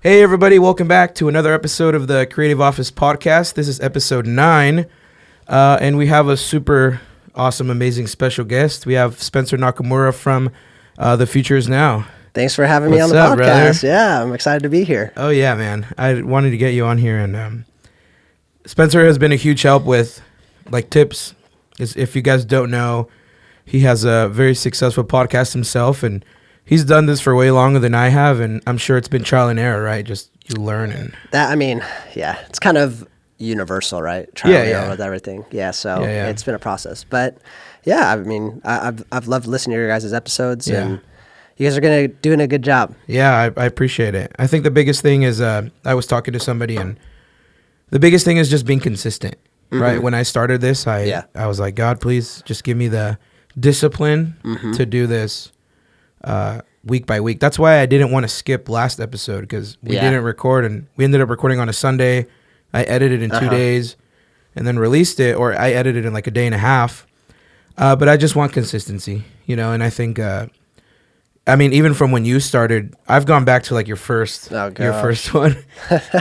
Hey, everybody. Welcome back to another episode of the Creative Office Podcast. This is episode 9, and we have a super awesome, amazing special guest. We have Spencer Nakamura from The Future Is Now. Thanks for having me on the What's up, podcast. brother? Yeah, I'm excited to be here. Oh, yeah, man. I wanted to get you on here, and Spencer has been a huge help with, tips. If you guys don't know, he has a very successful podcast himself, and he's done this for way longer than I have, and I'm sure it's been trial and error, right? Just you learn and It's kind of universal, right? Trial and error with everything. Yeah, so it's been a process, but I've loved listening to your guys' episodes, and you guys are doing a good job. Yeah, I appreciate it. I think the biggest thing is I was talking to somebody, and the biggest thing is just being consistent, right? When I started this, I was like, God, please just give me the discipline to do this week by week. That's why I didn't want to skip last episode, because we didn't record, and we ended up recording on a Sunday. I edited in 2 days and then released it, or I edited in like a day and a half. But I just want consistency, and I think, even from when you started, I've gone back to like your first one.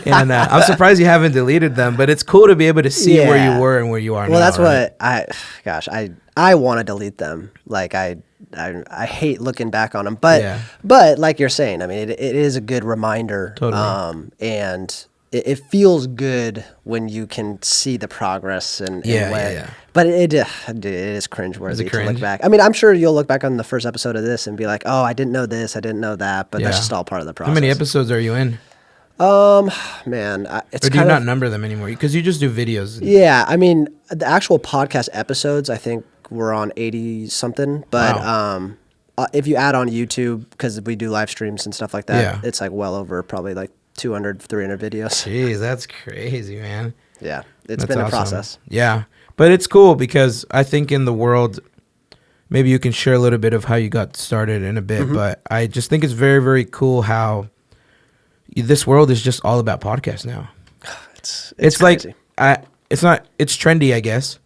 And I'm surprised you haven't deleted them, but it's cool to be able to see where you were and where you are now. Well, that's right? what I want to delete them. Like I hate looking back on them, but like you're saying, it is a good reminder. Totally. And it feels good when you can see the progress and But it is cringeworthy to look back. I'm sure you'll look back on the first episode of this and be like, oh, I didn't know this, I didn't know that, but that's just all part of the process. How many episodes are you in? It's or do you not number them anymore? Because you just do videos. Yeah, the actual podcast episodes, I think we're on 80 something, but if you add on YouTube, because we do live streams and stuff like that, it's like well over probably like 200, 300 videos. Jeez, that's crazy, man. Yeah, that's been a process. Yeah, but it's cool because I think in the world, maybe you can share a little bit of how you got started in a bit, but I just think it's very, very cool how this world is just all about podcasts now. It's crazy. It's trendy, I guess,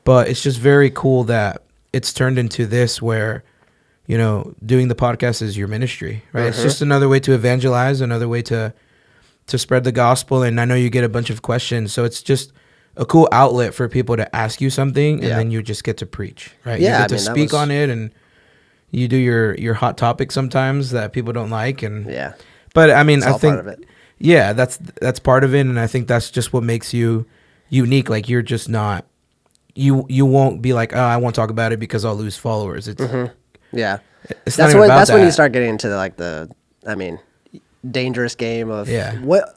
but it's just very cool that it's turned into this where, doing the podcast is your ministry, right? It's just another way to evangelize, another way to spread the gospel. And I know you get a bunch of questions, so it's just a cool outlet for people to ask you something, and then you just get to preach, right? Yeah, you get to speak on it, and you do your hot topic sometimes that people don't like, and but I think part of it. Yeah, that's part of it, and I think that's just what makes you unique. Like you're just not you won't be like, oh, I won't talk about it because I'll lose followers. It's that's when you start getting into like the dangerous game of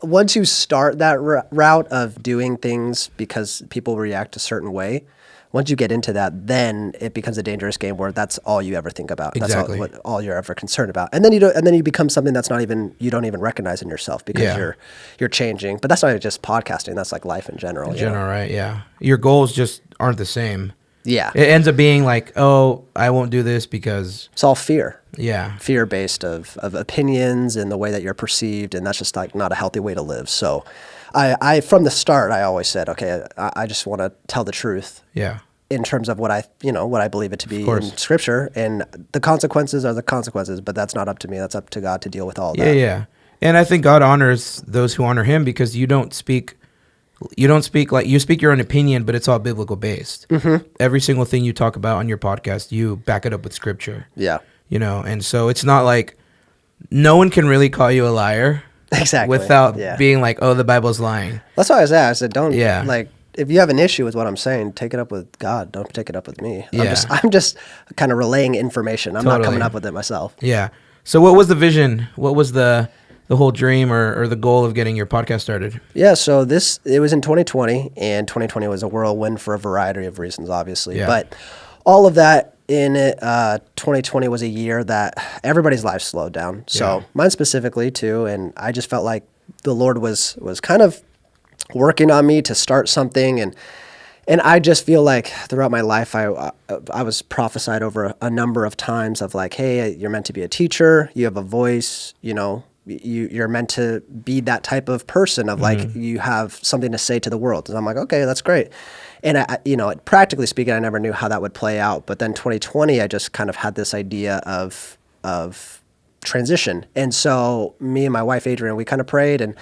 once you start that route of doing things because people react a certain way. Once you get into that, then it becomes a dangerous game where that's all you ever think about. Exactly. That's all you're ever concerned about. And then you become something that's you don't even recognize in yourself because you're changing. But that's not just podcasting. That's like life in general. In general, right? Yeah. Your goals just aren't the same. Yeah. It ends up being like, oh, I won't do this because it's all fear. Yeah. Fear based of opinions and the way that you're perceived, and that's just like not a healthy way to live. So I from the start I always said, okay, I just want to tell the truth. Yeah. In terms of what I believe it to be in Scripture, and the consequences are the consequences, but that's not up to me. That's up to God to deal with all of that. Yeah. And I think God honors those who honor Him, because you speak your own opinion, but it's all biblical based. Every single thing you talk about on your podcast, you back it up with Scripture. Yeah. And so it's not like no one can really call you a liar. Exactly. Without being like, oh, the Bible's lying. That's why I said, don't if you have an issue with what I'm saying, take it up with God. Don't take it up with me. Yeah. I'm just kind of relaying information. I'm not coming up with it myself. Yeah. So what was the vision? What was the whole dream or the goal of getting your podcast started? Yeah. So it was in 2020, and 2020 was a whirlwind for a variety of reasons, obviously. Yeah. But all of that in it, 2020 was a year that everybody's lives slowed down. So mine specifically too. And I just felt like the Lord was kind of working on me to start something, and I just feel like throughout my life I was prophesied over a number of times of like, hey, you're meant to be a teacher, you have a voice, you're meant to be that type of person of like you have something to say to the world. And I'm like, okay, that's great. And I practically speaking, I never knew how that would play out. But then 2020, I just kind of had this idea of transition. And so me and my wife, Adrian, we kind of prayed and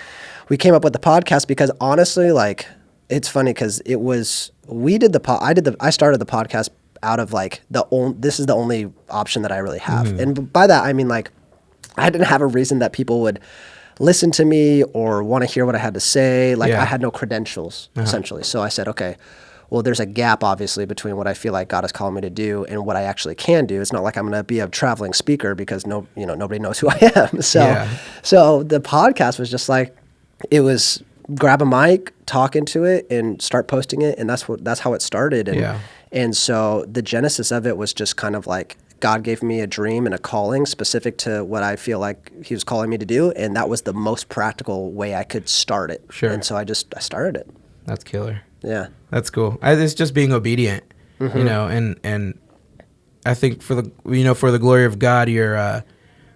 we came up with the podcast because honestly, like, it's funny because I started the podcast out of like this is the only option that I really have. And by that, I mean, like, I didn't have a reason that people would listen to me or want to hear what I had to say. Like I had no credentials essentially. So I said, okay, well, there's a gap obviously between what I feel like God has called me to do and what I actually can do. It's not like I'm going to be a traveling speaker because nobody knows who I am. So the podcast was just like, it was grab a mic, talk into it, and start posting it, and that's how it started. And so the genesis of it was just kind of like God gave me a dream and a calling specific to what I feel like He was calling me to do, and that was the most practical way I could start it. Sure. And so I started it. That's killer. Yeah. That's cool. It's just being obedient, and I think for the glory of God, your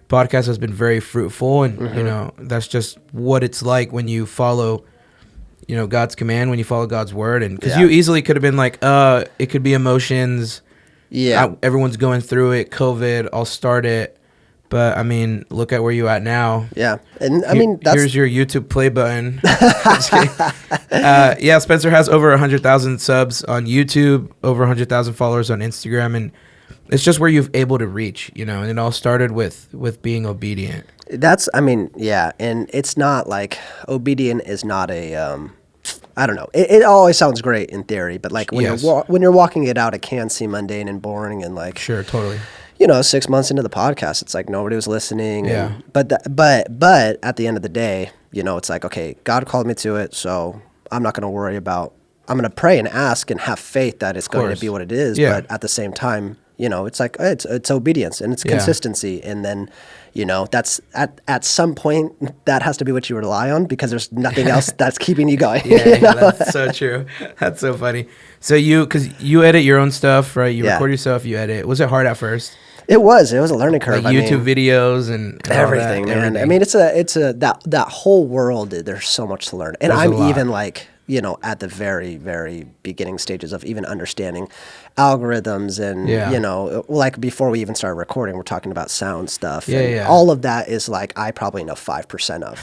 podcast has been very fruitful, and that's just what it's like when you follow God's command, when you follow God's word. And because you easily could have been like, it could be emotions, everyone's going through it, COVID, I'll start it. But I mean, look at where you at now. Yeah. And I mean, here's your YouTube play button. Spencer has over 100,000 subs on YouTube, over 100,000 followers on Instagram, and it's just where you've able to reach, and it all started with being obedient. And it's not like obedient is not a, I don't know. It always sounds great in theory, but like when you're walking it out, it can seem mundane and boring and like. Sure, totally. 6 months into the podcast, it's like nobody was listening. Yeah. But at the end of the day, it's like, okay, God called me to it, so I'm not going to worry about. I'm going to pray and ask and have faith that it's going to be what it is. Yeah. But at the same time, it's like it's obedience and it's consistency, and then that's at some point that has to be what you rely on because there's nothing else that's keeping you going. That's so true. That's so funny. So because you edit your own stuff, right? You record yourself, you edit. Was it hard at first? It was a learning curve. Like YouTube videos and everything, man. Everything. I mean, it's that whole world. There's so much to learn, and I'm even like. At the very, very beginning stages of even understanding algorithms and, like before we even started recording, we're talking about sound stuff. All of that is like, I probably know 5% of,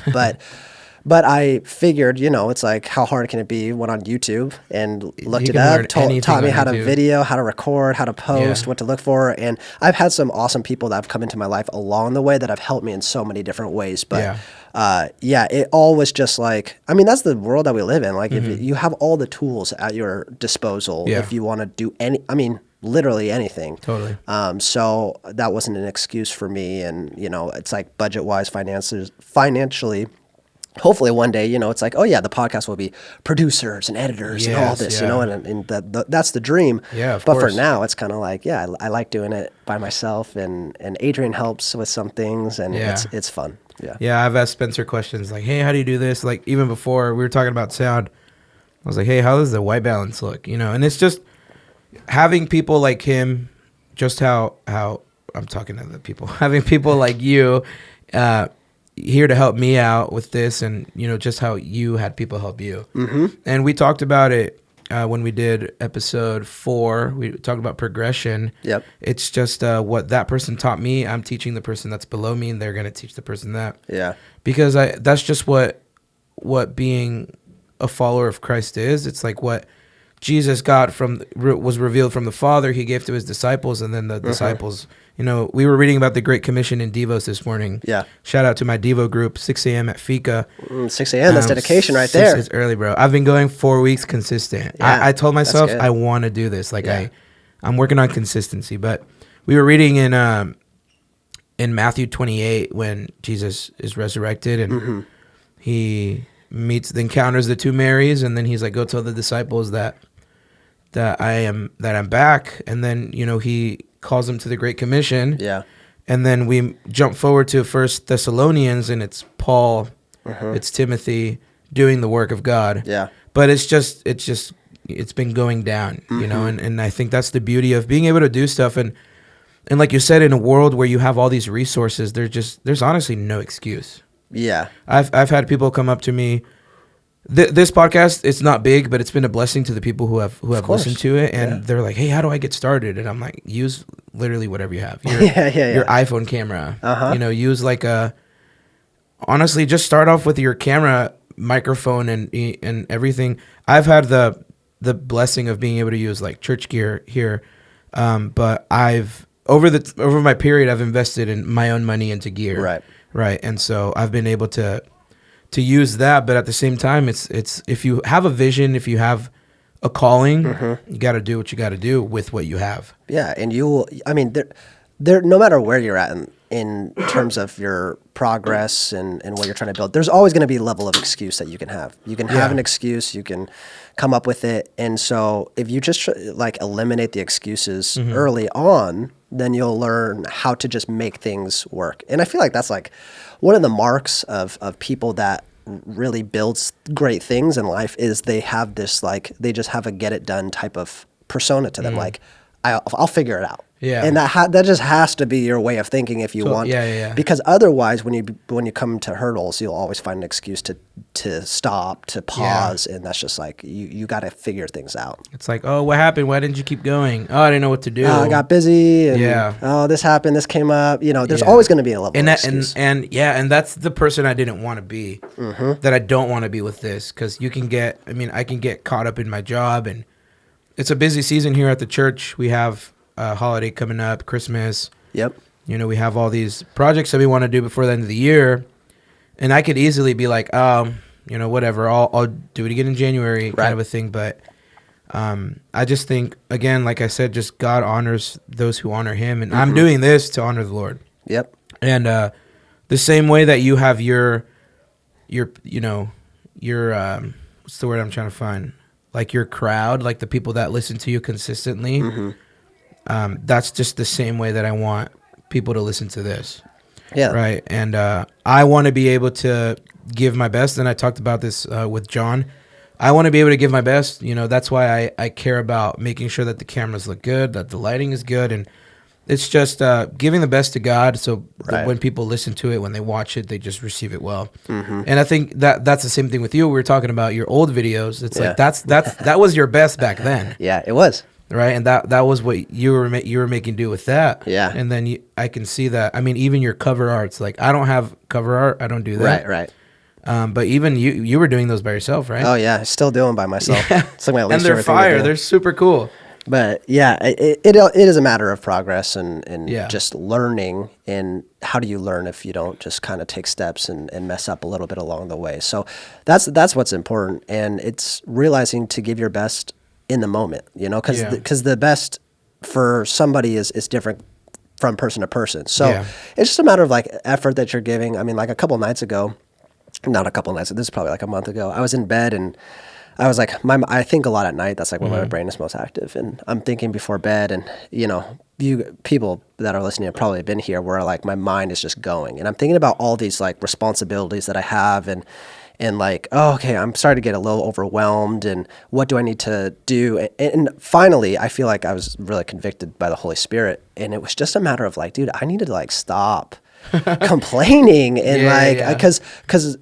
but I figured, it's like, how hard can it be? Went on YouTube and looked it up, taught me how to video, how to record, how to post, what to look for. And I've had some awesome people that have come into my life along the way that have helped me in so many different ways. But it all was just like, I mean, that's the world that we live in. Like if you have all the tools at your disposal, if you want to do literally anything. Totally. So that wasn't an excuse for me. And, it's like budget-wise, financially, hopefully one day, it's like, oh yeah, the podcast will be producers and editors and all this, and that's the dream. Yeah, of course. But for now, it's kind of like, I like doing it by myself, and Adrian helps with some things, and it's fun. Yeah, I've asked Spencer questions like, hey, how do you do this? Like even before we were talking about sound, I was like, hey, how does the white balance look? And it's just having people like him, just how I'm talking to the people, having people like you, here to help me out with this, and just how you had people help you. And we talked about it when we did episode 4. We talked about progression. It's just what that person taught me, I'm teaching the person that's below me, and they're going to teach the person that. Because that's just what being a follower of Christ is. It's like what Jesus got was revealed from the Father, He gave to His disciples, and then the disciples. We were reading about the Great Commission in Devos this morning. Shout out to my Devo group, 6 a.m. at Fika. 6 a.m., that's dedication right there. It's early, bro. I've been going 4 weeks consistent. I told myself I want to do this. Like I'm working on consistency. But we were reading in Matthew 28 when Jesus is resurrected, and He encounters the two Marys, and then He's like, go tell the disciples that I'm back. And then, He calls them to the Great Commission. And then we jump forward to 1 Thessalonians, and it's Paul, it's Timothy doing the work of God. But it's been going down, and I think that's the beauty of being able to do stuff. And like you said, in a world where you have all these resources, there's honestly no excuse. I've had people come up to me This podcast, it's not big, but it's been a blessing to the people who have listened to it, and they're like, "Hey, how do I get started?" And I'm like, "Use literally whatever you have. Your iPhone camera. Use like honestly, just start off with your camera, microphone, and everything. I've had the blessing of being able to use like church gear here, but I've over my period, I've invested in my own money into gear, right, and so I've been able to use that. But at the same time, it's if you have a vision, if you have a calling, you got to do what you got to do with what you have. Yeah, and there no matter where you're at in terms of your progress and what you're trying to build, there's always going to be a level of excuse that you can have. You can have an excuse, you can come up with it, and so if you just like eliminate the excuses early on, then you'll learn how to just make things work. And I feel like that's like one of the marks of people that really builds great things in life is they have this like they just have a get it done type of persona to them. Like I'll figure it out. Yeah. And that just has to be your way of thinking if you want. Yeah. Because otherwise, when you come to hurdles, you'll always find an excuse to stop, to pause, and that's just like you got to figure things out. It's like, oh, what happened? Why didn't you keep going? Oh, I didn't know what to do. I got busy. And, oh, this happened. This came up. There's always going to be a level of excuse. And that's the person I didn't want to be. That I don't want to be with this, because I can get caught up in my job, and it's a busy season here at the church. We have holiday coming up, Christmas. Yep. We have all these projects that we want to do before the end of the year, and I could easily be like, whatever, I'll do it again in January, kind of a thing. But I just think, again, like I said, just God honors those who honor Him, and I'm doing this to honor the Lord. Yep. And the same way that you have your what's the word I'm trying to find? Like your crowd, like the people that listen to you consistently. That's just the same way that I want people to listen to this. Yeah. Right. And I want to be able to give my best. And I talked about this with John. I want to be able to give my best. That's why I care about making sure that the cameras look good, that the lighting is good. And it's just giving the best to God. So that when people listen to it, when they watch it, they just receive it well. And I think that's the same thing with you. We were talking about your old videos. It's like that was your best back then. Yeah, it was. Right, and that was what you were making do with that. Yeah, and then I can see that. I mean, even your cover arts. Like, I don't have cover art. I don't do that. Right. But even you were doing those by yourself, right? Oh yeah, still doing by myself. Yeah. It's like my least and they're fire. They're super cool. But yeah, it is a matter of progress and just learning. And how do you learn if you don't just kind of take steps and mess up a little bit along the way? So that's what's important, and it's realizing to give your best in the moment, because the best for somebody is different from person to person. So it's just a matter of like effort that you're giving. I mean, like this is probably like a month ago, I was in bed and I was like, I think a lot at night. That's like when my brain is most active, and I'm thinking before bed. And you people that are listening have probably been here where like my mind is just going, and I'm thinking about all these like responsibilities that I have, and like, oh, okay, I'm starting to get a little overwhelmed, and what do I need to do? And finally, I feel like I was really convicted by the Holy Spirit, and it was just a matter of like, dude, I needed to like stop complaining, and because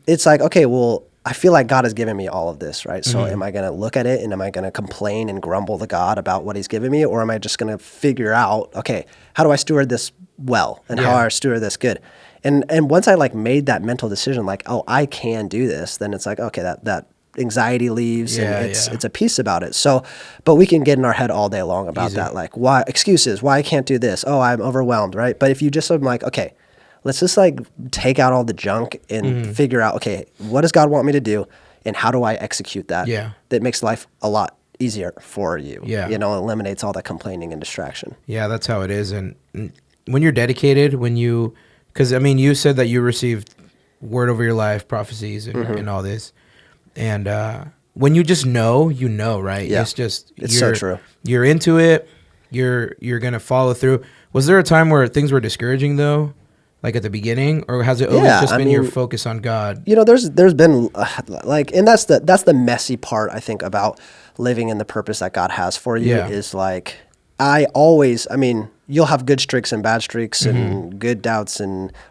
it's like, okay, well, I feel like God has given me all of this, right? So am I going to look at it and am I going to complain and grumble to God about what He's given me, or am I just going to figure out, okay, how do I steward this well, and how do I steward this good? And once I like made that mental decision, like, oh, I can do this, then it's like, okay, that anxiety leaves, and it's a peace about it. So, but we can get in our head all day long about that, like why excuses, why I can't do this. Oh, I'm overwhelmed, right? But if you just, I'm like, okay, let's just like take out all the junk and figure out, okay, what does God want me to do, and how do I execute that? Yeah, that makes life a lot easier for you. Yeah, eliminates all that complaining and distraction. Yeah, that's how it is. And when you're dedicated, because I mean, you said that you received word over your life, prophecies, and all this, and when you just know, right? Yeah, it's so true. You're into it. You're gonna follow through. Was there a time where things were discouraging though? Like at the beginning, or has it always just been your focus on God? There's been like, and that's the messy part, I think, about living in the purpose that God has for you is like, I always, you'll have good streaks and bad streaks and good doubts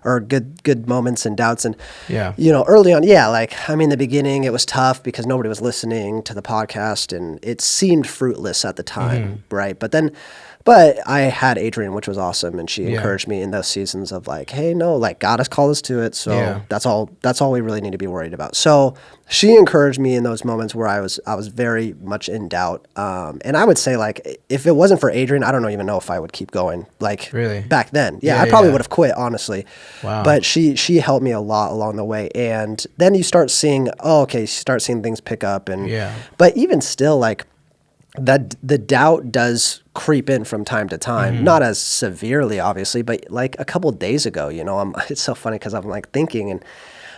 or good moments and doubts. And, early on, like, I mean, the beginning, it was tough because nobody was listening to the podcast and it seemed fruitless at the time. Right. But I had Adrienne, which was awesome. And she encouraged me in those seasons of like, hey, no, like God has called us to it. So that's all we really need to be worried about. So she encouraged me in those moments where I was very much in doubt. And I would say like, if it wasn't for Adrienne, I don't even know if I would keep going like back then. I probably would have quit, honestly. Wow. But she helped me a lot along the way. And then you start seeing, things pick up. But even still, like, that the doubt does creep in from time to time, not as severely, obviously, but like a couple of days ago, it's so funny because I'm like thinking and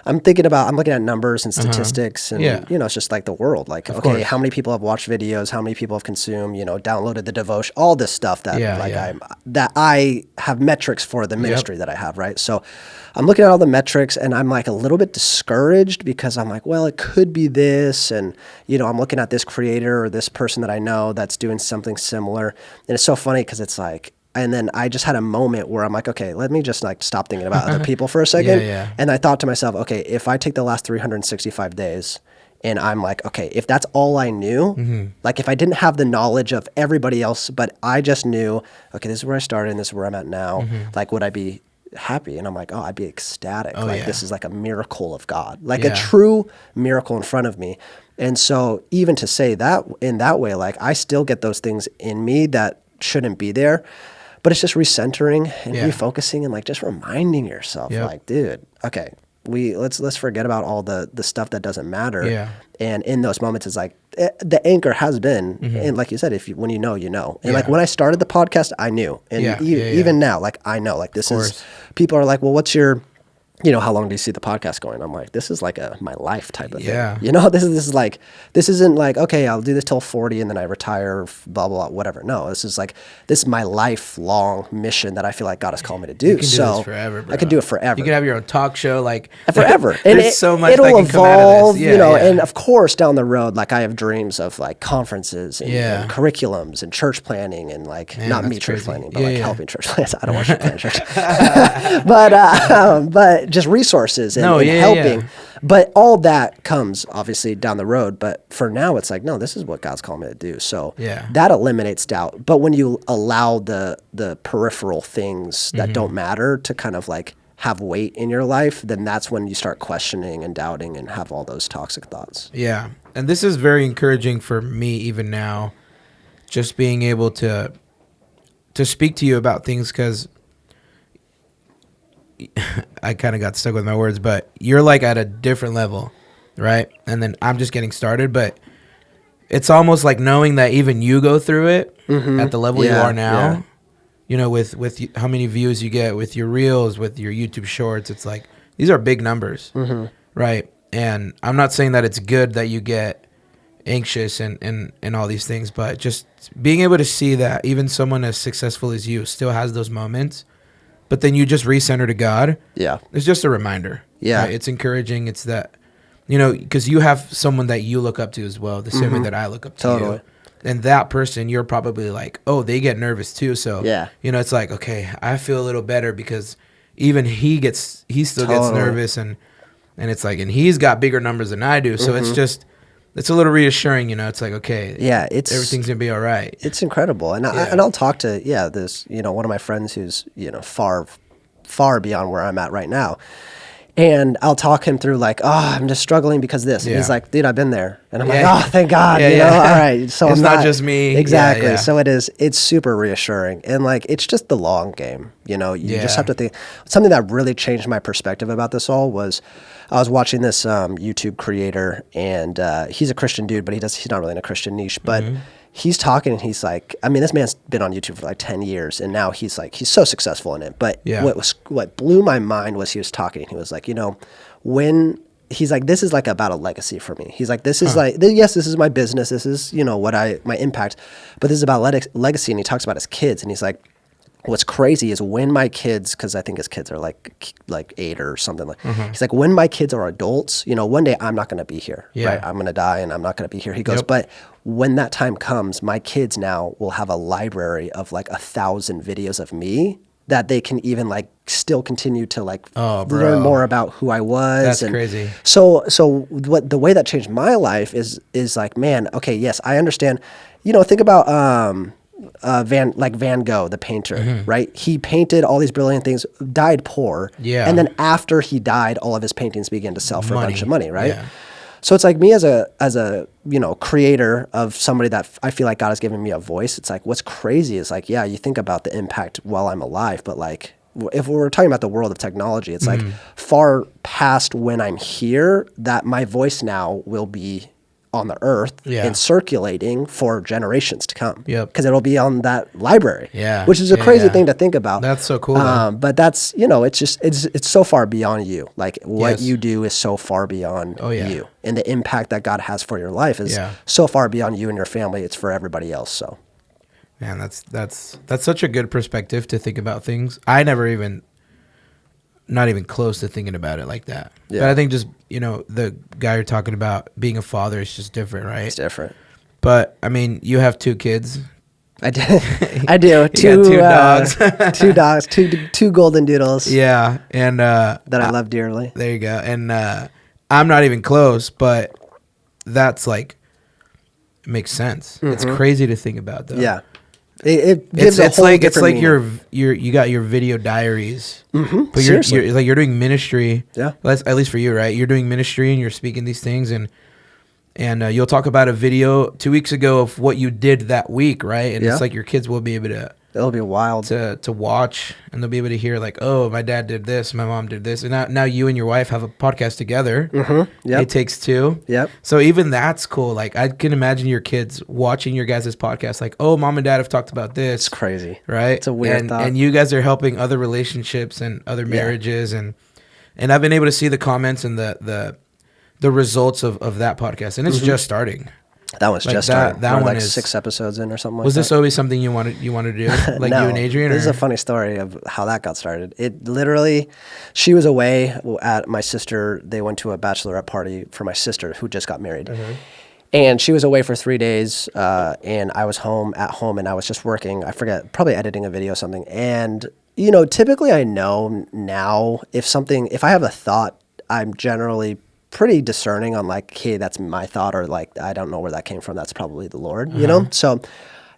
I'm looking at numbers and statistics and, it's just like the world, like, of course. How many people have watched videos, how many people have consumed, downloaded the devotion, all this stuff that I have metrics for the ministry that I have. Right. So I'm looking at all the metrics and I'm like a little bit discouraged because I'm like, well, it could be this. And, I'm looking at this creator or this person that I know that's doing something similar. And it's so funny because it's like, and then I just had a moment where I'm like, okay, let me just like stop thinking about other people for a second. And I thought to myself, okay, if I take the last 365 days and I'm like, okay, if that's all I knew, like if I didn't have the knowledge of everybody else, but I just knew, okay, this is where I started and this is where I'm at now, like would I be happy? And I'm like, I'd be ecstatic. This is like a miracle of God, like a true miracle in front of me. And so even to say that in that way, like I still get those things in me that shouldn't be there. But it's just recentering and refocusing and like just reminding yourself, like, dude, okay, let's forget about all the stuff that doesn't matter. And in those moments, it's like the anchor has been, and like you said, when you know, and like when I started the podcast, I knew, and even now, like I know, like this is. People are like, well, what's your how long do you see the podcast going? I'm like, this is like my life type of thing. This isn't like, okay, I'll do this till 40 and then I retire, blah, blah, blah, whatever. No, this is my lifelong mission that I feel like God has called me to do. You can do this forever, bro. I could do it forever. You can have your own talk show, like forever. And there's so much that can come out of this. And of course down the road, like I have dreams of like conferences and curriculums and church planning and like, not me church planning, but helping church plans. I don't want to plan church. But just resources and helping. But all that comes obviously down the road. But for now, it's like, no, this is what God's called me to do. So that eliminates doubt. But when you allow the peripheral things that don't matter to kind of like have weight in your life, then that's when you start questioning and doubting and have all those toxic thoughts. Yeah. And this is very encouraging for me even now, just being able to speak to you about things because I kind of got stuck with my words, but you're like at a different level, right? And then I'm just getting started, but it's almost like knowing that even you go through it at the level you are now, with how many views you get with your reels, with your YouTube shorts. It's like, these are big numbers, right? And I'm not saying that it's good that you get anxious and all these things, but just being able to see that even someone as successful as you still has those moments, but then you just recenter to God. Yeah. It's just a reminder. Yeah. Right? It's encouraging. It's that, because you have someone that you look up to as well, the same way that I look up to you. And that person, you're probably like, oh, they get nervous too. So, it's like, okay, I feel a little better because even he still gets nervous and it's like, and he's got bigger numbers than I do. So it's a little reassuring, it's like, okay, everything's going to be all right. It's incredible. And I'll talk to, this, one of my friends who's, far, far beyond where I'm at right now. And I'll talk him through like, I'm just struggling because this. And he's like, dude, I've been there. And I'm like, thank God, all right. So it's not just me. Exactly. So it's super reassuring. And like, it's just the long game. You just have to think. Something that really changed my perspective about this all was I was watching this YouTube creator and he's a Christian dude, but he's not really in a Christian niche, but he's talking and he's like, I mean, this man's been on YouTube for like 10 years and now he's so successful in it. But what blew my mind was he was talking. He was like, when he's like, this is like about a legacy for me. He's like, this is like, yes, this is my business. This is, my impact, but this is about legacy. And he talks about his kids and he's like, what's crazy is when my kids, because I think his kids are like 8 or something like, he's like, when my kids are adults, you know, one day I'm not going to be here, right? I'm going to die and I'm not going to be here. He goes, but when that time comes, my kids now will have a library of like 1,000 videos of me that they can even like still continue to like learn more about who I was. That's crazy. So what the way that changed my life is like, man, okay, yes, I understand. You know, think about Van Gogh, the painter, right? He painted all these brilliant things, died poor, and then after he died, all of his paintings began to sell for a bunch of money, right? Yeah. So it's like me as a you know, creator of somebody that I feel like God has given me a voice. It's like, what's crazy is like, yeah, you think about the impact while I'm alive, but like if we're talking about the world of technology, it's like far past when I'm here that my voice now will be on the earth and circulating for generations to come. Because it'll be on that library. Which is a crazy thing to think about. That's so cool. But that's, you know, it's just, it's so far beyond you. Like what you do is so far beyond you. And the impact that God has for your life is so far beyond you and your family. It's for everybody else. So, man, that's such a good perspective to think about things. I never even, not even close to thinking about it like that. But I think just, you know, the guy you're talking about being a father is just different, right? It's different. But I mean, you have 2 kids. I do. I do. Two dogs. 2 dogs. Two golden doodles. Yeah, and that I love dearly. There you go. And I'm not even close, but that's like makes sense. It's crazy to think about, though. Yeah. It gives it's a whole like it's like meaning. you got your video diaries, but Seriously. you're like you're doing ministry. Yeah, at least for you, right? You're doing ministry and you're speaking these things, and you'll talk about a video 2 weeks ago of what you did that week, right? And it's like your kids will be able to. It'll be wild to watch, and they'll be able to hear like, oh, my dad did this, my mom did this, and now you and your wife have a podcast together. It Takes Two. So even that's cool. Like I can imagine your kids watching your guys' podcast, like, oh, mom and dad have talked about this. It's crazy, right? It's a weird thought. And you guys are helping other relationships and other marriages, and I've been able to see the comments and the results of that podcast, and it's just starting. That was like just started. That one like is 6 episodes in or something like that. Was this always something you wanted to do? Like no, you and Adrian? This is a funny story of how that got started. It literally, she was away at my sister. They went to a bachelorette party for my sister who just got married. And she was away for 3 days, and I was at home, and I was just working. I forget, probably editing a video or something. And, you know, typically I know now if I have a thought, I'm generally pretty discerning on like, hey, that's my thought, or like, I don't know where that came from. That's probably the Lord, you know? So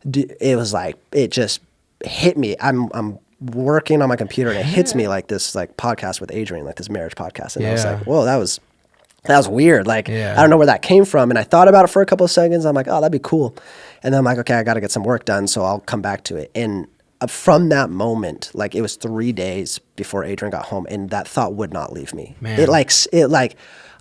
it was like, it just hit me. I'm working on my computer and it hits me like this, like podcast with Adrian, like this marriage podcast. And I was like, whoa, that was weird. Like, I don't know where that came from. And I thought about it for a couple of seconds. I'm like, oh, that'd be cool. And then I'm like, okay, I got to get some work done. So I'll come back to it. And from that moment, like it was 3 days before Adrian got home, and that thought would not leave me. Man. It like,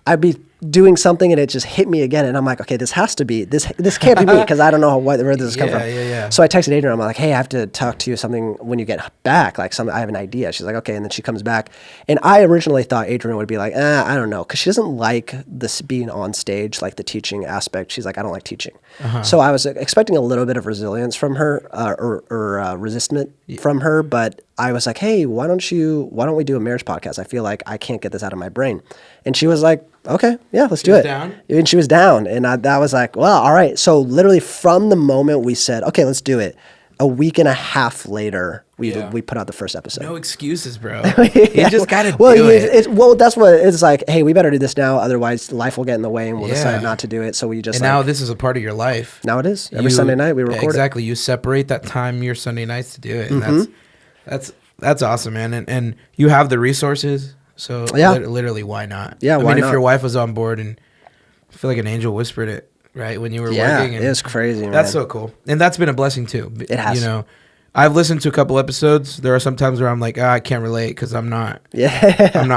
I'd be doing something and it just hit me again, and I'm like, okay, this has to be this can't be me, because I don't know where this is coming from. So I texted Adrian. I'm like, hey, I have to talk to you something when you get back. Like I have an idea. She's like, okay, and then she comes back, and I originally thought Adrian would be like, I don't know, because she doesn't like this being on stage, like the teaching aspect. She's like, I don't like teaching. So I was expecting a little bit of resilience from her, or resistance from her, but I was like, hey, why don't we do a marriage podcast? I feel like I can't get this out of my brain. And she was like, okay, yeah, let's do it. Down? And she was down. And that was like, well, all right. So literally from the moment we said, okay, let's do it, a week and a half later, we put out the first episode. No excuses, bro. You just got to do it. Well, that's what it's like. Hey, we better do this now. Otherwise, life will get in the way and we'll decide not to do it. So we just now this is a part of your life. Now it is. Every Sunday night we record Exactly. You separate that time your Sunday nights to do it. And that's awesome, man. And you have the resources. So literally, why not? Yeah, why not? If your wife was on board, and I feel like an angel whispered it, right, when you were working. And it's crazy, man. That's so cool. And that's been a blessing, too. It has. You know, I've listened to a couple episodes. There are some times where I'm like, I can't relate because I'm not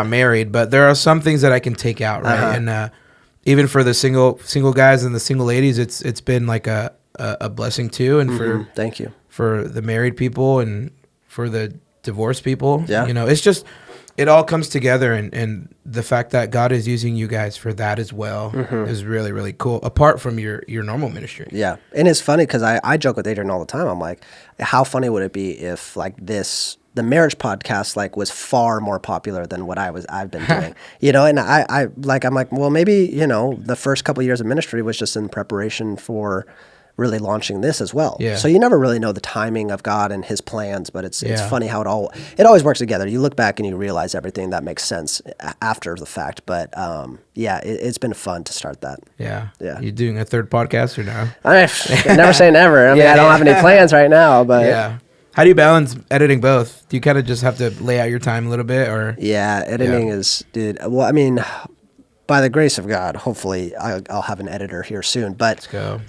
married. But there are some things that I can take out, right? And even for the single guys and the single ladies, it's been like a blessing, too. And thank you. For the married people and for the divorced people. Yeah. You know, it's just... it all comes together, and the fact that God is using you guys for that as well is really, really cool, apart from your normal ministry. Yeah. And it's funny because I joke with Adrian all the time. I'm like, how funny would it be if like the marriage podcast like was far more popular than what I've been doing, you know? And I'm like, well, maybe, you know, the first couple of years of ministry was just in preparation for really launching this as well. Yeah. So you never really know the timing of God and his plans, but it's funny how it always works together. You look back and you realize everything that makes sense after the fact. But it's been fun to start that. Yeah. Yeah. You doing a third podcast or no? I never say never. I mean, I don't have any plans right now, but yeah. How do you balance editing both? Do you kind of just have to lay out your time a little bit, or? Yeah, editing is, dude. Well, I mean, by the grace of God, hopefully I'll have an editor here soon. But let's go.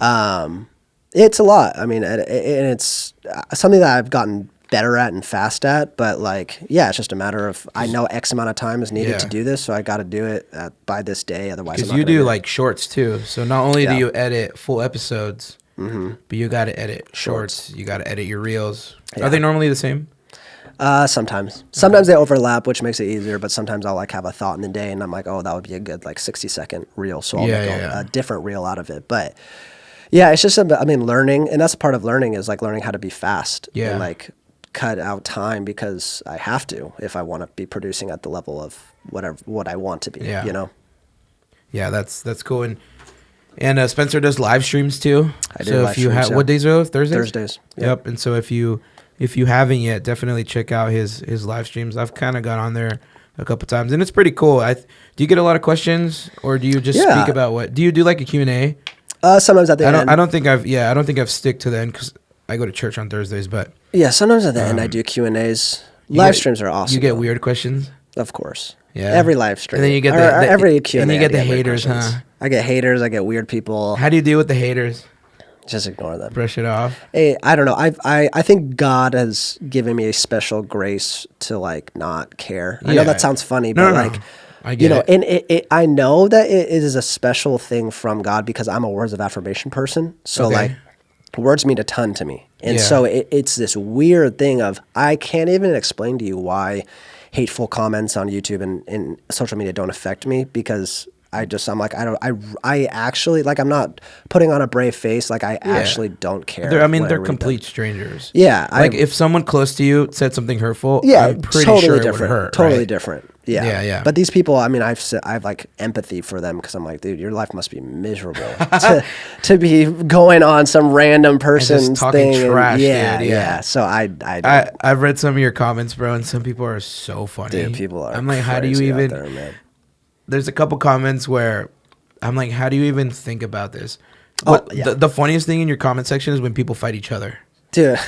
It's a lot. I mean, and it's something that I've gotten better at and fast at. But like, yeah, it's just a matter of I know X amount of time is needed to do this, so I got to do it by this day. Otherwise, because you do like shorts too. So not only do you edit full episodes, but you got to edit shorts. You got to edit your reels. Yeah. Are they normally the same? Sometimes they overlap, which makes it easier. But sometimes I'll like have a thought in the day, and I'm like, oh, that would be a good like 60-second reel. So I'll make a different reel out of it. But yeah, it's just learning, and that's part of learning is like learning how to be fast and like cut out time because I have to if I want to be producing at the level of what I want to be. Yeah. You know. Yeah, that's cool. And Spencer does live streams too. I do. So if you have what days are those? Thursdays. Thursdays. Yep. And so if you haven't yet, definitely check out his live streams. I've kind of got on there a couple times, and it's pretty cool. Do you get a lot of questions, or do you just speak about what? Do you do like a Q&A? Sometimes at the end. I don't think I've stick to the end because I go to church on Thursdays, but yeah, sometimes at the end I do Q&As. Live streams are awesome. You get weird questions, of course. Yeah, every live stream, and then you get every Q&A. And you get the haters, huh? I get haters. I get weird people. How do you deal with the haters? Just ignore them. Brush it off. Hey, I don't know. I think God has given me a special grace to like not care. I know that sounds funny, but like. I get it. And I know that it is a special thing from God because I'm a words of affirmation person. So like words mean a ton to me. And so it's this weird thing of I can't even explain to you why hateful comments on YouTube and social media don't affect me because I'm like, I actually, like, I'm not putting on a brave face. Like, I actually don't care. They're complete strangers. Yeah. Like, if someone close to you said something hurtul, I'm pretty totally sure different. It would hurt. Totally right? different. Yeah. Yeah. But these people, I mean, I've like empathy for them because I'm like, dude, your life must be miserable to be going on some random person's talking thing. Trash, Yeah. So I've read some of your comments, bro, and some people are so funny. Dude, people are. I'm like, how do you even? Out there, man. There's a couple comments where I'm like, how do you even think about this? The funniest thing in your comment section is when people fight each other. Dude,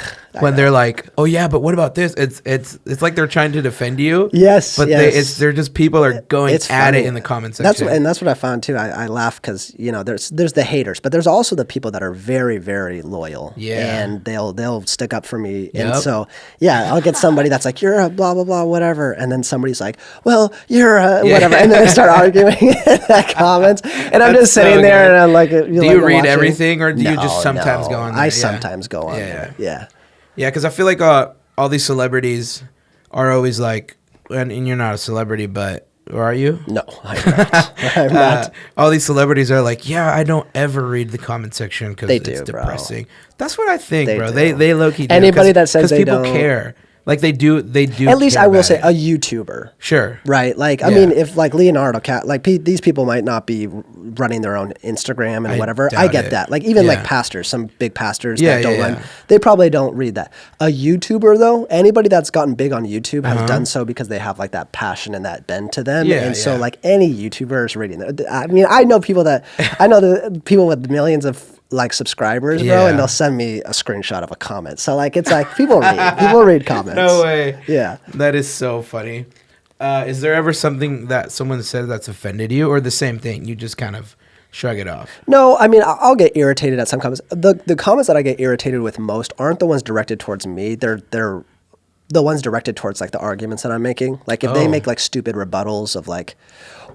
when they're like, "Oh yeah, but what about this?" It's like they're trying to defend you. Yes, but they're just people are going at it in the comment section. That's what I found too. I laugh because there's the haters, but there's also the people that are very, very loyal. Yeah, and they'll stick up for me. And so I'll get somebody that's like, "You're a blah blah blah whatever," and then somebody's like, "Well, you're a whatever," and then they start arguing in the comments, and I'm just sitting there and I'm like, "Do you read everything, or do you just sometimes go on there?" I sometimes go on there. Yeah, because I feel like all these celebrities are always like, and you're not a celebrity, but or are you? No, I'm not. All these celebrities are like, yeah, I don't ever read the comment section because it's depressing. Bro. That's what I think, bro. They low key do. Anybody that says they don't, because people care. Like they do. At least I will say a YouTuber. Sure. Right. Like I mean, if like Leonardo, like these people might not be running their own Instagram and whatever. I get that. Like even like pastors, some big pastors that don't run, they probably don't read that. A YouTuber though, anybody that's gotten big on YouTube has done so because they have like that passion and that bend to them. And so like any YouTuber is reading that. I mean, I know people the people with millions of like subscribers, bro, and they'll send me a screenshot of a comment. So like it's like people read comments. No way. Yeah. That is so funny. Is there ever something that someone said that's offended you, or the same thing? You just kind of shrug it off? No, I mean, I'll get irritated at some comments. The comments that I get irritated with most aren't the ones directed towards me. They're the ones directed towards like the arguments that I'm making. Like if they make like stupid rebuttals of like,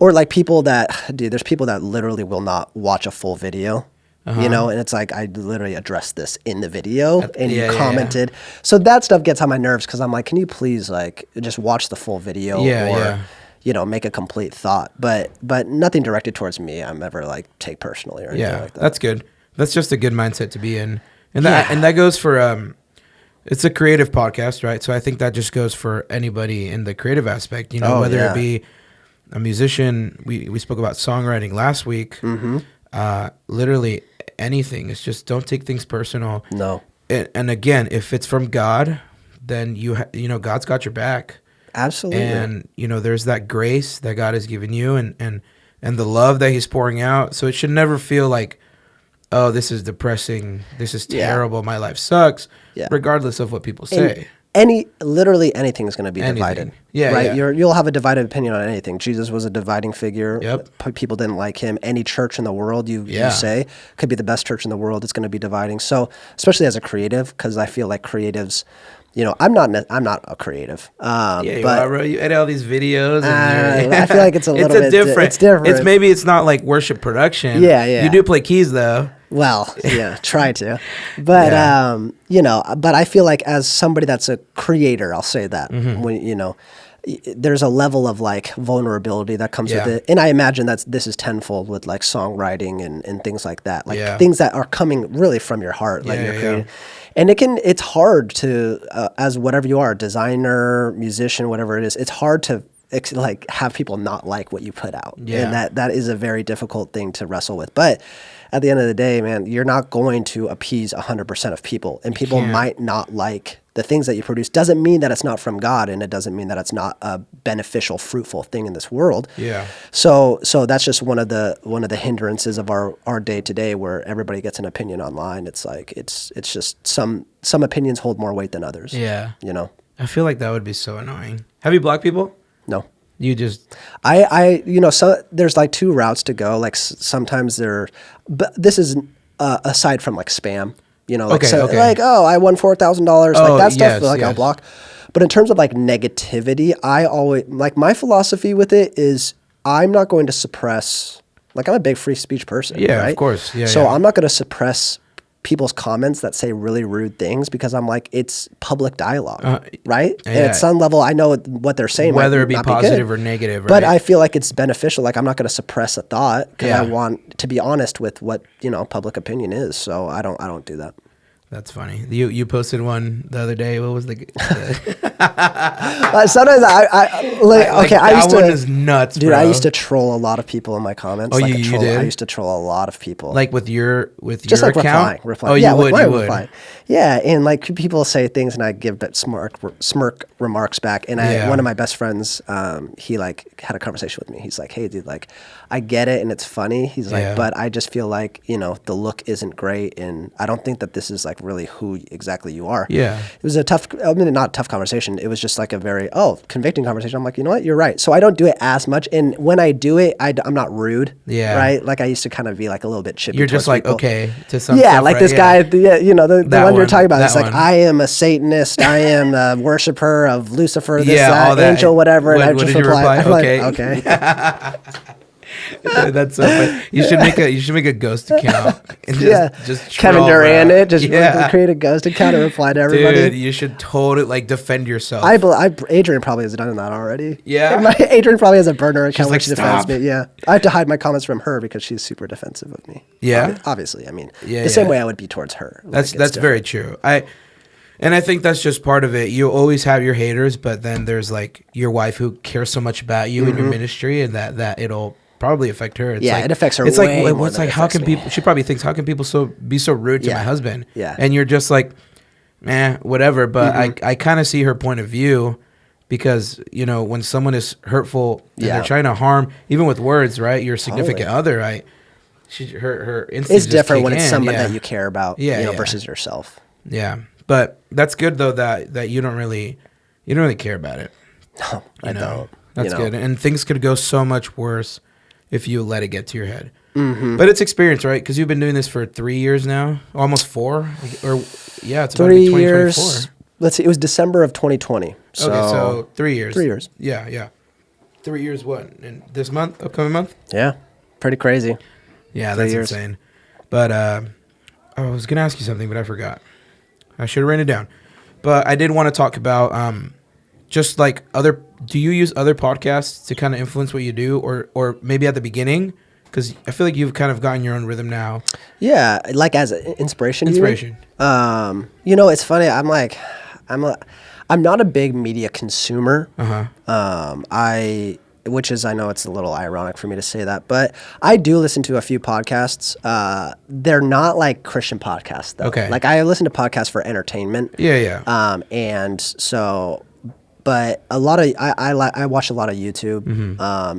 or like people that, dude, there's people that literally will not watch a full video. you know, and it's like, I literally addressed this in the video and you commented. So that stuff gets on my nerves because I'm like, can you please like just watch the full video or, you know, make a complete thought, but nothing directed towards me. I'm ever like take personally or anything like that. That's good. That's just a good mindset to be in. And that goes for, it's a creative podcast, right? So I think that just goes for anybody in the creative aspect, you know, whether it be a musician. We spoke about songwriting last week. Literally anything. It's just don't take things personal. No. And again, if it's from God, then you know God's got your back. Absolutely. And you know there's that grace that God has given you, and the love that He's pouring out. So it should never feel like, oh, this is depressing. This is terrible. My life sucks. Regardless of what people say. Literally anything is going to be divided. Right. You'll have a divided opinion on anything. Jesus was a dividing figure. People didn't like him. Any church in the world you say could be the best church in the world. It's going to be dividing. So especially as a creative, because I feel like creatives, you know, I'm not a creative. But you are, bro. You edit all these videos. And I feel like it's a little bit different. It's different. Maybe it's not like worship production. Yeah. You do play keys though. Well, try to. But, you know, but I feel like as somebody that's a creator, I'll say that, when, you know, there's a level of like vulnerability that comes with it. And I imagine this is tenfold with like songwriting and things like that, like things that are coming really from your heart, like you're creating. And it's hard to, as whatever you are, designer, musician, whatever it is, it's hard to like have people not like what you put out. And that is a very difficult thing to wrestle with. But at the end of the day, man, you're not going to appease 100% of people, and people might not like the things that you produce. Doesn't mean that it's not from God, and it doesn't mean that it's not a beneficial, fruitful thing in this world. So that's just one of the hindrances of our day to day, where everybody gets an opinion online. It's like it's just some opinions hold more weight than others. You know, I feel like that would be so annoying. Have you blocked people? No. You just you know, so there's like two routes to go. Like sometimes but this is aside from like spam, you know, like like, oh, I won $4,000, like that stuff, I'll block. But in terms of like negativity, I always like my philosophy with it is I'm not going to suppress. Like I'm a big free speech person, right? Of course, So I'm not going to suppress people's comments that say really rude things, because I'm like, it's public dialogue, right? And at some level, I know what they're saying, whether it be positive or negative, right? But I feel like it's beneficial. Like I'm not going to suppress a thought, because I want to be honest with what, you know, public opinion is. So I don't do that. That's funny. You posted one the other day. What was the? Sometimes I used to. That one is nuts, dude. bro. I used to troll a lot of people in my comments. Oh, like you did? I used to troll a lot of people. Like with your just like account? replying. Oh, you would. Replying. Yeah, and like people say things, and I give that smirk remarks back. And one of my best friends, he like had a conversation with me. He's like, "Hey, dude, like I get it, and it's funny." He's like, "But I just feel like, you know, the look isn't great, and I don't think that this is like really who exactly you are." Yeah. It was a tough, I mean, not a tough conversation. It was just like a very, convicting conversation. I'm like, you know what? You're right. So I don't do it as much. And when I do it, I'm not rude. Yeah. Right? Like I used to kind of be like a little bit chippy. You're just like, people. Okay. To some yeah. stuff, Like right? this guy, you know, the one you're talking about. It's like, one. I am a Satanist. I am a worshiper of Lucifer, this, all that. angel, whatever. And I just reply? Okay. Like, okay. That's so funny. You should make a ghost account. And just Kevin Durant it. Just create a ghost account and reply to everybody. Dude, you should totally like defend yourself. Adrian probably has done that already. Yeah. Adrian probably has a burner account where she defends Stop. me. Yeah. I have to hide my comments from her because she's super defensive of me. Yeah. Obviously. I mean, the same way I would be towards her. That's very true. And I think that's just part of it. You always have your haters, but then there's like your wife who cares so much about you and your ministry, and that it'll probably affect her. It's like, it affects her. It's way like, more what's like, how can people? She probably thinks, how can people be so rude to my husband? Yeah, and you're just like, whatever. But I kind of see her point of view, because you know when someone is hurtful and they're trying to harm, even with words, right? Your significant other, right? Her instincts it's different when it's someone that you care about, versus yourself. Yeah, but that's good though that you don't really care about it. No, I don't. That's good, and things could go so much worse if you let it get to your head. But it's experience, right? Because you've been doing this for 3 years now, almost 4, it's 3 years. Let's see, it was December of 2020. So 3 years. 3 years. Yeah. 3 years. What? In this month, upcoming month? Yeah, pretty crazy. Yeah, that's insane. But I was gonna ask you something, but I forgot. I should have written it down. But I did want to talk about just like other. Do you use other podcasts to kind of influence what you do, or maybe at the beginning? Because I feel like you've kind of gotten your own rhythm now. Yeah, like as inspiration. Inspiration. It's funny. I'm not a big media consumer. Which is, I know it's a little ironic for me to say that, but I do listen to a few podcasts. They're not like Christian podcasts, though. Okay. Like I listen to podcasts for entertainment. Yeah. And so, but a lot of I watch a lot of YouTube,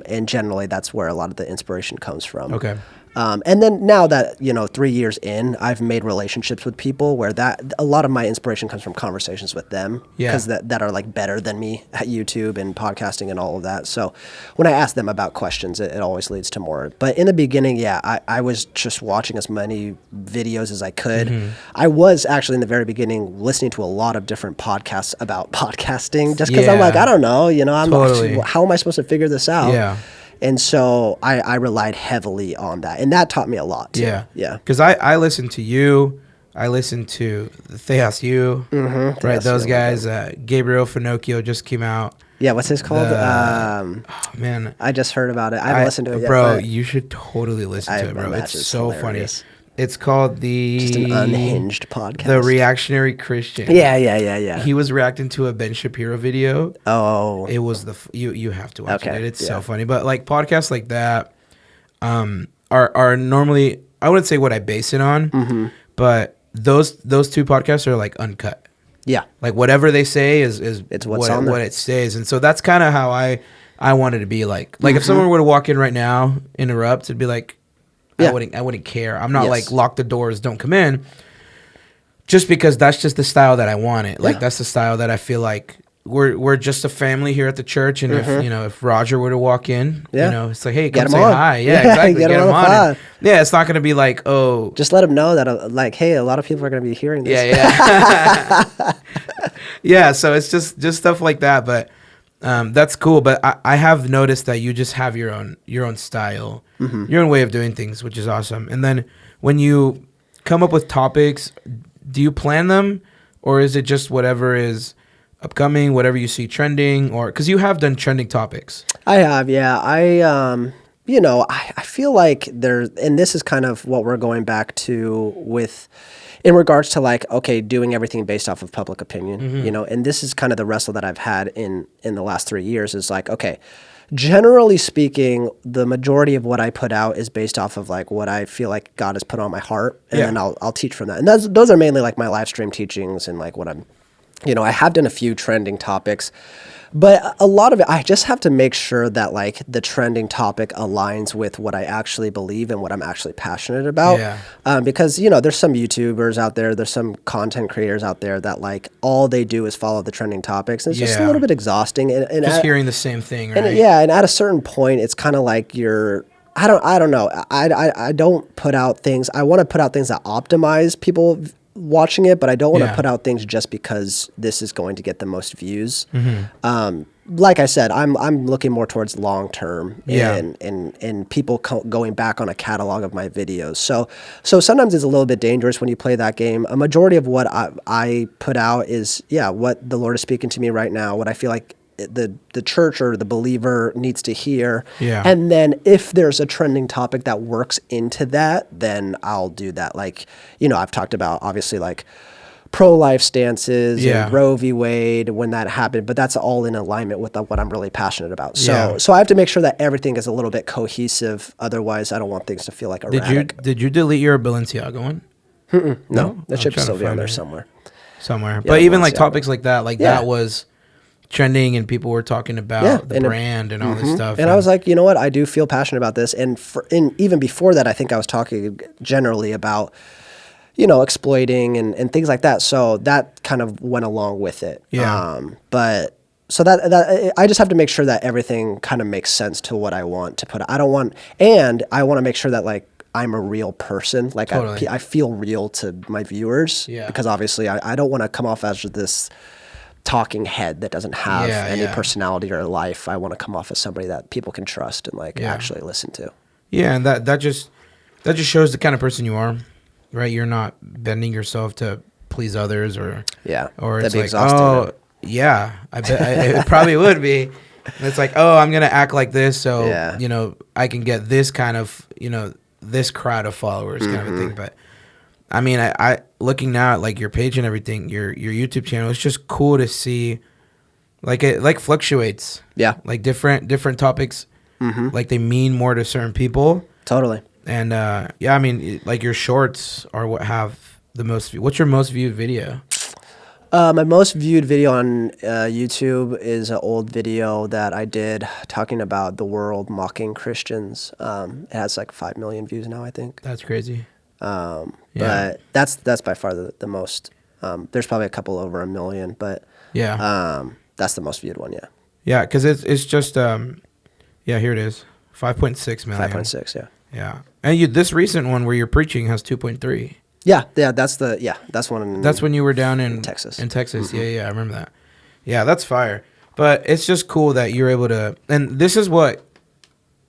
and generally that's where a lot of the inspiration comes from. Okay. And then now that 3 years in, I've made relationships with people where a lot of my inspiration comes from conversations with them, because that are like better than me at YouTube and podcasting and all of that. So when I ask them about questions, it always leads to more. But in the beginning, I was just watching as many videos as I could. I was actually in the very beginning listening to a lot of different podcasts about podcasting, just because I'm like, I don't know, how am I supposed to figure this out? Yeah. And so I relied heavily on that. And that taught me a lot, too. Yeah. Because I listened to you. I listened to the Theos U. Right, those guys. Gabriel Finocchio just came out. Yeah, what's his called? Man. I just heard about it. I haven't listened to it yet. Bro, you should totally listen to it, bro. It's so hilarious. Funny. It's called just an unhinged podcast. The Reactionary Christian. Yeah. He was reacting to a Ben Shapiro video. Oh. It was you have to watch it. It's so funny. But like podcasts like that are normally, I wouldn't say what I base it on, but those two podcasts are like uncut. Yeah. Like whatever they say is it's what it stays. And so that's kind of how I wanted to be like. Like if someone were to walk in right now, interrupt, it'd be like, I wouldn't care. I'm not like lock the doors, don't come in. Just because that's just the style that I want it. Like that's the style that I feel like we're just a family here at the church. And if Roger were to walk in, it's like, hey, come say hi. Yeah, exactly. Get him on. It's not gonna be like, oh, just let him know that like, hey, a lot of people are gonna be hearing this. Yeah. So it's just stuff like that. But that's cool. But I have noticed that you just have your own style, your own way of doing things, which is awesome. And then when you come up with topics, do you plan them, or is it just whatever is upcoming, whatever you see trending? Or because you have done trending topics. I have, yeah. I feel like and this is kind of what we're going back to with, in regards to like, okay, doing everything based off of public opinion, and this is kind of the wrestle that I've had in the last 3 years is like, okay, generally speaking, the majority of what I put out is based off of like what I feel like God has put on my heart, and then I'll teach from that. And those are mainly like my live stream teachings and like what I'm, I have done a few trending topics, but a lot of it, I just have to make sure that like the trending topic aligns with what I actually believe and what I'm actually passionate about. Because, there's some YouTubers out there, there's some content creators out there that like all they do is follow the trending topics. And it's just a little bit exhausting. And just hearing the same thing, right? And at a certain point, it's kind of like I don't know. I don't put out things. I want to put out things that optimize people watching it, but I don't want to put out things just because this is going to get the most views. Like I said, I'm looking more towards long term and people going back on a catalog of my videos. So sometimes it's a little bit dangerous when you play that game. A majority of what I put out is what the Lord is speaking to me right now, what I feel like the church or the believer needs to hear. And then if there's a trending topic that works into that, then I'll do that. Like, I've talked about obviously like pro-life stances and Roe v. Wade when that happened, but that's all in alignment with what I'm really passionate about. So I have to make sure that everything is a little bit cohesive. Otherwise, I don't want things to feel like erratic. Did you delete your Balenciaga one? No, that should still be on there somewhere. But even like topics like that, that was trending and people were talking about the brand and all this stuff. And I was like, you know what? I do feel passionate about this. And even before that, I think I was talking generally about, exploiting and things like that. So that kind of went along with it. But so that I just have to make sure that everything kind of makes sense to what I want to put. I want to make sure that like I'm a real person. Like I feel real to my viewers because obviously I don't want to come off as this talking head that doesn't have any personality or life. I want to come off as somebody that people can trust and like actually listen to. Yeah, and that that just shows the kind of person you are, right? You're not bending yourself to please others or it's like, oh, yeah, I bet it probably would be. And it's like, oh, I'm going to act like this so, you know, I can get this kind of, you know, this crowd of followers kind of a thing. But I mean, I looking now at like your page and everything, your YouTube channel, it's just cool to see like it like fluctuates. Yeah. Like different topics, like they mean more to certain people. Totally. And yeah, I mean, like your shorts are what have the most. What's your most viewed video? My most viewed video on YouTube is an old video that I did talking about the world mocking Christians. It has like 5 million views now, I think. That's crazy. But that's by far the most. There's probably a couple over 1 million, but that's the most viewed one. Yeah. Yeah, because it's just yeah, here it is, 5.6 million. 5.6, yeah. Yeah, and this recent one where you're preaching has 2.3. Yeah, that's one. That's when you were down in Texas. In Texas, yeah, I remember that. Yeah, that's fire. But it's just cool that you're able to, and this is what,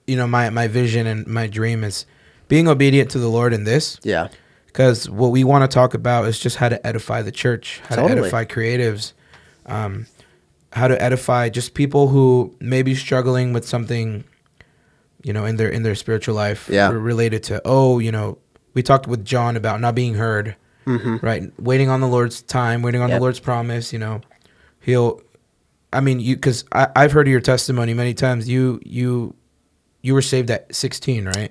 you know, my vision and my dream is being obedient to the Lord in this. Yeah. Because what we want to talk about is just how to edify the church, how to edify creatives, how to edify just people who may be struggling with something, you know, in their spiritual life related to, you know, we talked with John about not being heard, right? Waiting on the Lord's time, waiting on the Lord's promise, you know, because I've heard of your testimony many times. You were saved at 16, right?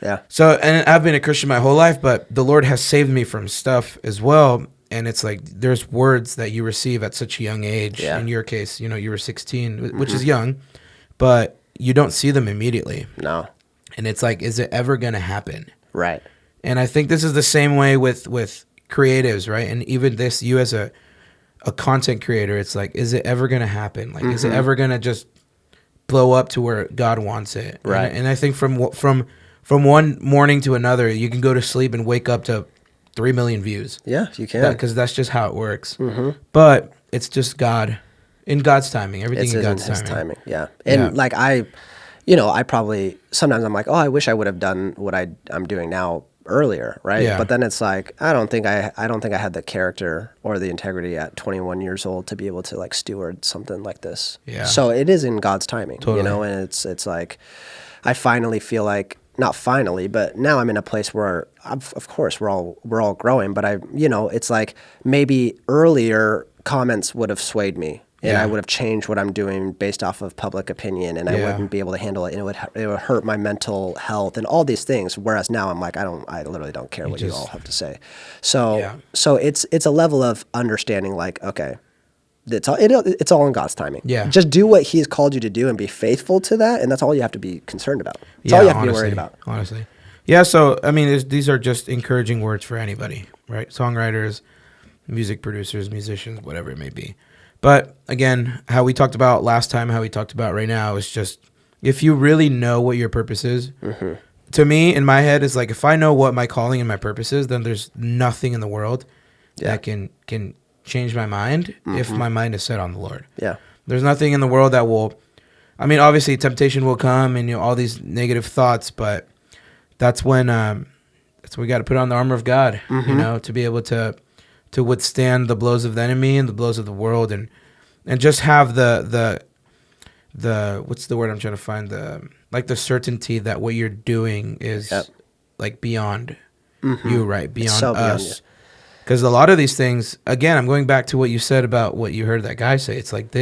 Yeah. So, and I've been a Christian my whole life, but the Lord has saved me from stuff as well. And it's like, there's words that you receive at such a young age. Yeah. In your case, you know, you were 16, which is young, but you don't see them immediately. No. And it's like, is it ever going to happen? Right. And I think this is the same way with creatives, right? And even this, you as a content creator, it's like, is it ever going to happen? Like, is it ever going to just blow up to where God wants it? Right. And I think from one morning to another, you can go to sleep and wake up to 3 million views. Yeah, you can. Because that's just how it works. But it's just God, in God's timing. Everything in God's timing. Yeah. And like I probably, sometimes I'm like, oh, I wish I would have done what I'm doing now earlier, right? Yeah. But then it's like, I don't think I had the character or the integrity at 21 years old to be able to like steward something like this. Yeah. So it is in God's timing, you know, and it's like, I finally feel like, not finally, but now I'm in a place where, of course, we're all growing, but it's like maybe earlier comments would have swayed me. And I would have changed what I'm doing based off of public opinion, and I wouldn't be able to handle it, and it would hurt my mental health and all these things. Whereas now I'm like, I literally don't care what you all have to say. So it's a level of understanding, like, okay, it's all in God's timing. Yeah, just do what He's called you to do and be faithful to that, and that's all you have to be concerned about. That's all you have to be worried about. Honestly, yeah. So I mean, these are just encouraging words for anybody, right? Songwriters, music producers, musicians, whatever it may be. But again, how we talked about last time, how we talked about right now is just, if you really know what your purpose is, to me, in my head, is like, if I know what my calling and my purpose is, then there's nothing in the world that can change my mind if my mind is set on the Lord. Yeah. There's nothing in the world that will, I mean, obviously temptation will come and all these negative thoughts, but that's when we got to put on the armor of God, you know, to be able to withstand the blows of the enemy and the blows of the world, and just have the what's the word I'm trying to find, the certainty that what you're doing is like beyond you, right? Beyond us. Because a lot of these things, again, I'm going back to what you said about what you heard that guy say. It's like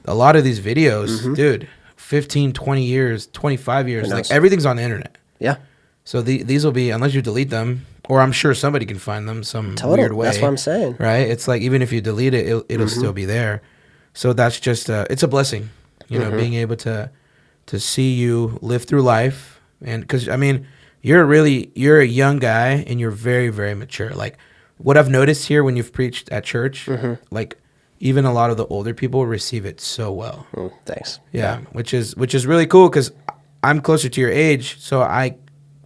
a lot of these videos, dude, 15, 20 years, 25 years, like everyththing's on the internet. Yeah. So these will be, unless you delete them, or I'm sure somebody can find them some weird way. That's what I'm saying. Right? It's like, even if you delete it, it'll still be there. So that's just, it's a blessing, you know, being able to see you live through life. And because, I mean, you're a young guy and you're very, very mature. Like, what I've noticed here when you've preached at church, like, even a lot of the older people receive it so well. Thanks. Yeah. Which is really cool, because I'm closer to your age, so I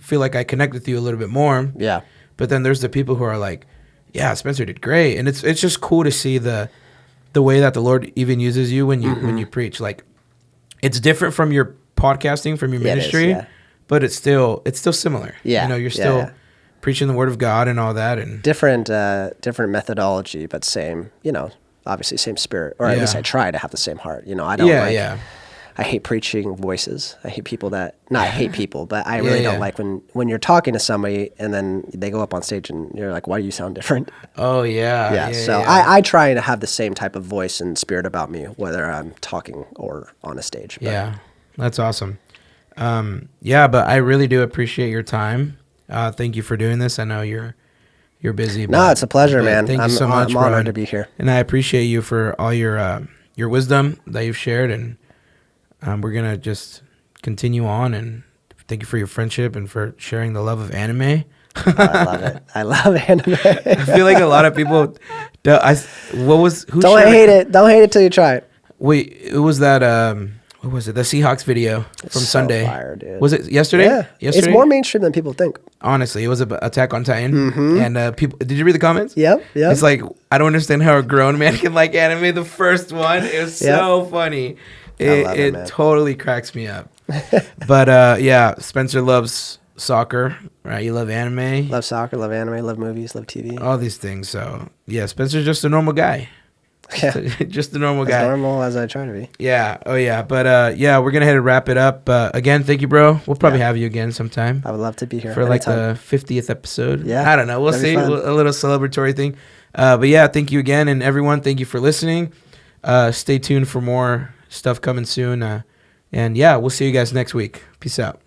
feel like I connect with you a little bit more. Yeah. But then there's the people who are like, yeah, Spencer did great. And it's just cool to see the way that the Lord even uses you when you preach. Like, it's different from your podcasting, from your ministry, but it's still similar. Yeah. You know, you're still preaching the word of God and all that, and different methodology, but same, you know, obviously same spirit, or at least I try to have the same heart. You know, I don't I hate preaching voices. I hate people that, not I hate people, but I really don't like when you're talking to somebody and then they go up on stage and you're like, why do you sound different? Oh, yeah. So I try to have the same type of voice and spirit about me, whether I'm talking or on a stage. But. Yeah, that's awesome. But I really do appreciate your time. Thank you for doing this. I know you're busy. No, it's a pleasure, man. Thank you so much, I'm honored to be here. And I appreciate you for all your wisdom that you've shared, and we're gonna just continue on. And thank you for your friendship and for sharing the love of anime. I love it. I love anime. I feel like a lot of people. Don't hate it. Don't hate it till you try it. Wait, it was that. What was it? The Seahawks video from Sunday. Fire, dude. Was it yesterday? Yeah. Yesterday? It's more mainstream than people think. Honestly, it was Attack on Titan. And people, did you read the comments? Yep. It's like, I don't understand how a grown man can like anime. The first one, it was so funny. It totally cracks me up. But Spencer loves soccer, right? You love anime. Love soccer, love anime, love movies, love TV. All these things. So, yeah, Spencer's just a normal guy. Yeah. Just a normal guy. As normal as I try to be. Yeah. Oh, yeah. But, we're going to head and wrap it up. Again, thank you, bro. We'll probably have you again sometime. I would love to be here. For anytime. Like the 50th episode. Yeah. I don't know. We'll see. A little celebratory thing. Thank you again. And everyone, thank you for listening. Stay tuned for more stuff coming soon. We'll see you guys next week. Peace out.